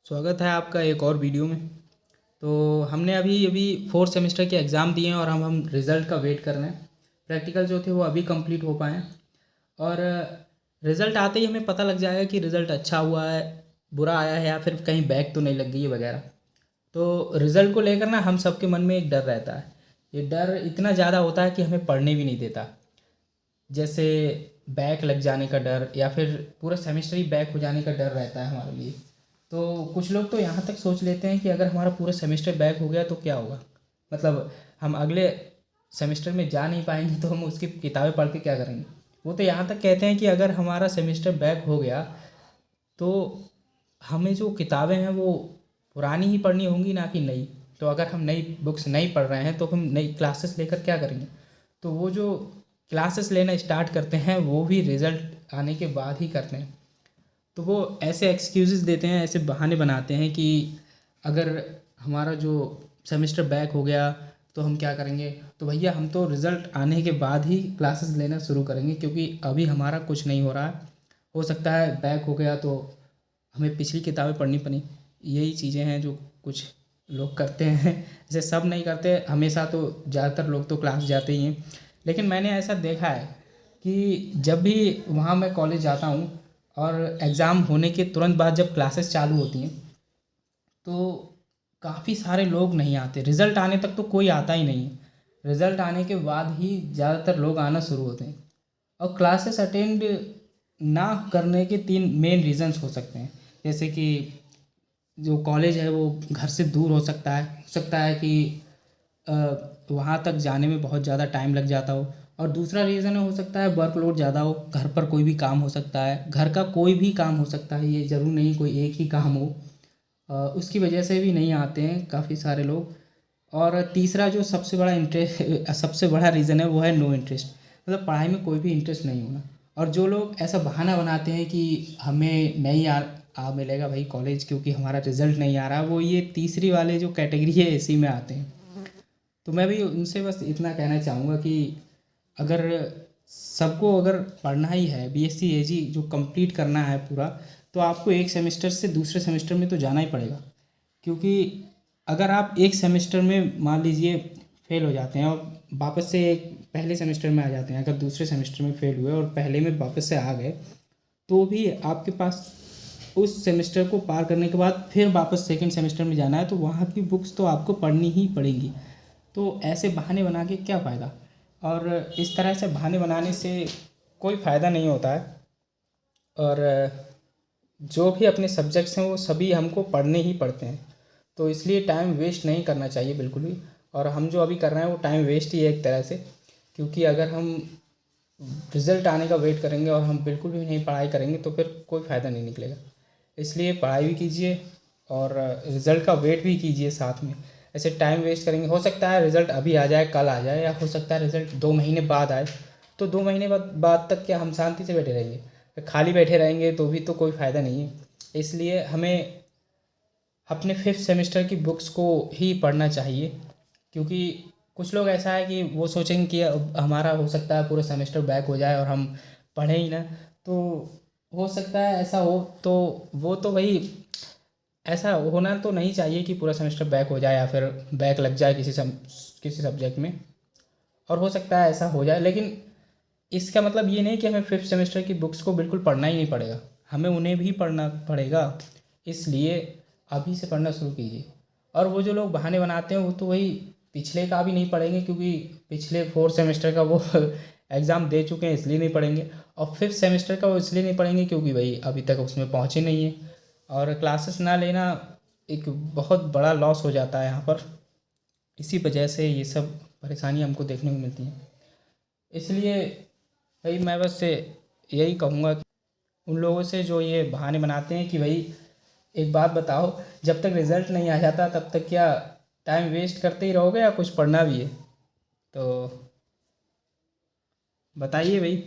स्वागत है आपका एक और वीडियो में। तो हमने अभी अभी फोर्थ सेमेस्टर के एग्ज़ाम दिए हैं और हम रिज़ल्ट का वेट कर रहे हैं। प्रैक्टिकल जो थे वो अभी कंप्लीट हो पाए हैं और रिज़ल्ट आते ही हमें पता लग जाएगा कि रिज़ल्ट अच्छा हुआ है, बुरा आया है या फिर कहीं बैक तो नहीं लग गई है वगैरह। तो रिज़ल्ट को लेकर ना हम सबके मन में एक डर रहता है। ये डर इतना ज़्यादा होता है कि हमें पढ़ने भी नहीं देता। जैसे बैक लग जाने का डर या फिर पूरा सेमेस्टर ही बैक हो जाने का डर रहता है हमारे लिए। तो कुछ लोग तो यहाँ तक सोच लेते हैं कि अगर हमारा पूरा सेमेस्टर बैक हो गया तो क्या होगा, मतलब हम अगले सेमेस्टर में जा नहीं पाएंगे तो हम उसकी किताबें पढ़ के क्या करेंगे। वो तो यहाँ तक कहते हैं कि अगर हमारा सेमेस्टर बैक हो गया तो हमें जो किताबें हैं वो पुरानी ही पढ़नी होंगी, ना कि नई। तो अगर हम नई बुक्स नहीं पढ़ रहे हैं तो हम नई क्लासेस लेकर क्या करेंगे। तो वो जो क्लासेस लेना स्टार्ट करते हैं वो भी रिज़ल्ट आने के बाद ही करते हैं। तो वो ऐसे एक्सक्यूज़ेस देते हैं, ऐसे बहाने बनाते हैं कि अगर हमारा जो सेमेस्टर बैक हो गया तो हम क्या करेंगे। तो भैया हम तो रिज़ल्ट आने के बाद ही क्लासेस लेना शुरू करेंगे, क्योंकि अभी हमारा कुछ नहीं हो रहा है। हो सकता है बैक हो गया तो हमें पिछली किताबें पढ़नी पड़ी। यही चीज़ें हैं जो कुछ लोग करते हैं। जैसे सब नहीं करते हमेशा, तो ज़्यादातर लोग तो क्लास जाते ही हैं। लेकिन मैंने ऐसा देखा है कि जब भी वहाँ मैं कॉलेज जाता हूँ और एग्ज़ाम होने के तुरंत बाद जब क्लासेस चालू होती हैं तो काफ़ी सारे लोग नहीं आते। रिज़ल्ट आने तक तो कोई आता ही नहीं है। रिज़ल्ट आने के बाद ही ज़्यादातर लोग आना शुरू होते हैं। और क्लासेस अटेंड ना करने के 3 मेन रीज़न्स हो सकते हैं। जैसे कि जो कॉलेज है वो घर से दूर हो सकता है कि वहाँ तक जाने में बहुत ज़्यादा टाइम लग जाता हो। और दूसरा रीज़न हो सकता है वर्कलोड ज़्यादा हो, घर पर कोई भी काम हो सकता है, घर का कोई भी काम हो सकता है, ये ज़रूर नहीं कोई एक ही काम हो। उसकी वजह से भी नहीं आते हैं काफ़ी सारे लोग। और तीसरा जो सबसे बड़ा रीज़न है वो है नो इंटरेस्ट, मतलब पढ़ाई में कोई भी इंटरेस्ट नहीं होना। और जो लोग ऐसा बहाना बनाते हैं कि हमें नहीं आ मिलेगा भाई कॉलेज क्योंकि हमारा रिज़ल्ट नहीं आ रहा, वो ये तीसरी वाले जो कैटेगरी है इसी में आते हैं। तो मैं भी उनसे बस इतना कहना चाहूँगा कि अगर सबको अगर पढ़ना ही है, बीएससी एजी जो कंप्लीट करना है पूरा, तो आपको एक सेमेस्टर से दूसरे सेमेस्टर में तो जाना ही पड़ेगा। क्योंकि अगर आप एक सेमेस्टर में मान लीजिए फेल हो जाते हैं और वापस से एक पहले सेमेस्टर में आ जाते हैं, अगर दूसरे सेमेस्टर में फेल हुए और पहले में वापस से आ गए, तो भी आपके पास उस सेमेस्टर को पार करने के बाद फिर वापस सेकंड सेमेस्टर में जाना है, तो वहाँ की बुक्स तो आपको पढ़नी ही पड़ेंगी। तो ऐसे बहाने बना के क्या फ़ायदा। और इस तरह से बहाने बनाने से कोई फ़ायदा नहीं होता है। और जो भी अपने सब्जेक्ट्स हैं वो सभी हमको पढ़ने ही पड़ते हैं। तो इसलिए टाइम वेस्ट नहीं करना चाहिए बिल्कुल भी। और हम जो अभी कर रहे हैं वो टाइम वेस्ट ही है एक तरह से, क्योंकि अगर हम रिज़ल्ट आने का वेट करेंगे और हम बिल्कुल भी नहीं पढ़ाई करेंगे तो फिर कोई फ़ायदा नहीं निकलेगा। इसलिए पढ़ाई भी कीजिए और रिज़ल्ट का वेट भी कीजिए साथ में। ऐसे टाइम वेस्ट करेंगे, हो सकता है रिज़ल्ट अभी आ जाए, कल आ जाए, या हो सकता है रिज़ल्ट 2 महीने बाद आए। तो 2 महीने बाद तक क्या हम शांति से बैठे रहेंगे। खाली बैठे रहेंगे तो भी तो कोई फ़ायदा नहीं है। इसलिए हमें अपने फिफ्थ सेमेस्टर की बुक्स को ही पढ़ना चाहिए। क्योंकि कुछ लोग ऐसा है कि वो सोचेंगे कि अब हमारा हो सकता है पूरा सेमेस्टर बैक हो जाए और हम पढ़ें ही ना। तो हो सकता है ऐसा हो, तो वो तो भाई ऐसा होना तो नहीं चाहिए कि पूरा सेमेस्टर बैक हो जाए या फिर बैक लग जाए किसी सब्जेक्ट में। और हो सकता है ऐसा हो जाए, लेकिन इसका मतलब ये नहीं कि हमें फिफ्थ सेमेस्टर की बुक्स को बिल्कुल पढ़ना ही नहीं पड़ेगा। हमें उन्हें भी पढ़ना पड़ेगा। इसलिए अभी से पढ़ना शुरू कीजिए। और वो जो लोग बहाने बनाते हैं वो तो वही पिछले का भी नहीं पढ़ेंगे, क्योंकि पिछले फोर्थ सेमेस्टर का वो एग्ज़ाम दे चुके हैं इसलिए नहीं पढ़ेंगे। और फिफ्थ सेमेस्टर का वो इसलिए नहीं पढ़ेंगे क्योंकि भाई अभी तक उसमें पहुँचे नहीं हैं। और क्लासेस ना लेना एक बहुत बड़ा लॉस हो जाता है यहाँ पर। इसी वजह से ये सब परेशानी हमको देखने को मिलती हैं। इसलिए भाई मैं बस से यही कहूँगा कि उन लोगों से जो ये बहाने बनाते हैं कि भाई एक बात बताओ, जब तक रिज़ल्ट नहीं आ जाता तब तक क्या टाइम वेस्ट करते ही रहोगे या कुछ पढ़ना भी है। तो बताइए भाई।